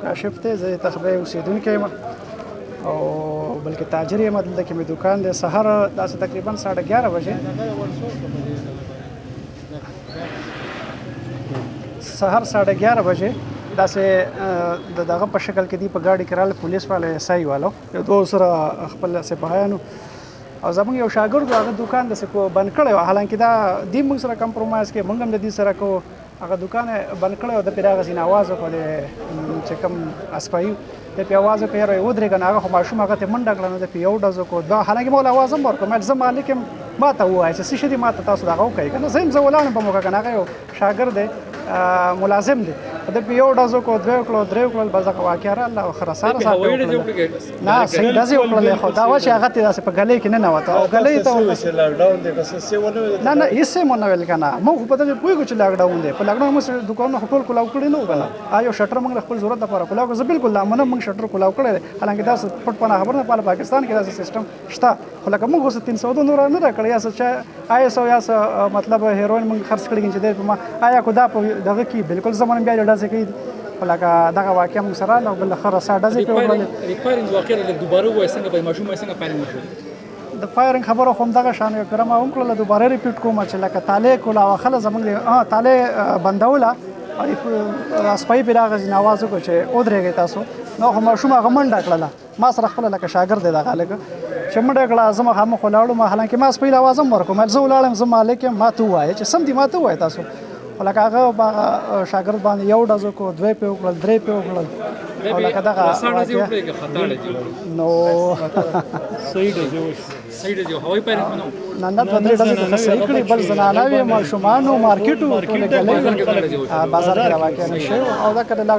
کاشف دی، زه تخبې اوسېدونکی یم او بلکې تاجر یم. دلته کې مې دکان دی. سهار داسې تقریبا 11:30 بجې داسې د دغه په شکل کې دی په ګاډي کې راغله پولیس والا SI والو یو دوه سره خپل سپاهیانو او زموږ یو شاګرد هغه دکان داسې بند کړی و. حالانکې دا دی موږ سره کمپرومایز کې موږ هم د دې سره کوو. هغه دکان بند کړی و. د پرې راغسې نه اواز وکړو چې کوم اسپایي د پې اواز وکړو یاره ودرېږه نو هغه خو ماشوم هغه ته منډه کړه نو د پې یو ډز وکړو. دا حالانکې ما له اواز هم ورکړو زه مالک یم ما ته ووایه چې څه شي دي ما ته تاسو دغه وکړئ که نه. زه ولاړ یم په موقع که نه. هغه یو شاګرد دی ملازم دی. د پې یو ډز وکړو دوه وکړو درې وکړل بس دغه واقعه راغله او ښه رساره ساعت نه صحیح ډزې وکړلې خو دا وه چې هغه ته داسې په ګلۍ کې ننوته او ګلۍ ته نه هېڅ یې مو نه ویل که نه. موږ خو په دغې پوهېږو چې لاکډاون دی. په لاکډاون موږ دوکانونه خو ټول کلاو کړي نه وو که نه. یو شټر موږ د خپل ضرورت لپاره کلاو کړو. زه بالکل دا منم موږ شټر کلاو کړی دی. حالانکې داسې پټ پناه خبر نه پاله پاکستان کې داسې سیسټم شته خو لکه موږ اوس 302 نور نه راکړی یا څه ISO یا څه مطلب هیروین موږ خرڅ کړي چې دی په ما آیا خو دا په دغه کې بالکل زمانه بیا ډزې کوي خو لکه دغه واقعه موږ سره راغله او بله ښه رسا ډزې پرې وکړلې. ریپایرینګ واقعه لږ دوباره ووایه څنګه به ماشوم څنګه فایرینګ وشو؟ د فایرینګ خبره خو همدغه شان یو کړه ما هم کړله دوباره ریپیټ کوم چې لکه تالې کوله وخله زموږ تالې بندوله او اسپایي پرې راغځي نو اواز وکړو چې ودرېږئ تاسو نو خو ماشوم هغه منډه کړله. ما سره خپله لکه شاګرد دی دغه هلک چې منډه کړه زه مخامخ ولاړم. حالانکې ما سپۍ له اواز هم ورکړم زه ولاړم زه مالک یم ما ته ووایه چې سم دي ما ته ووایه تاسو. لکه هغه شاګرد باندې یو ډز وکړو دوه پې وکړل درې پې وکړل او لکه دغه نو نه نه دوه درې ډزې خو صحیح کړي بل زنانه وې ماشومان و مارکېټ و ټولې ګلۍ بازار کې واقع نه شوی او دا که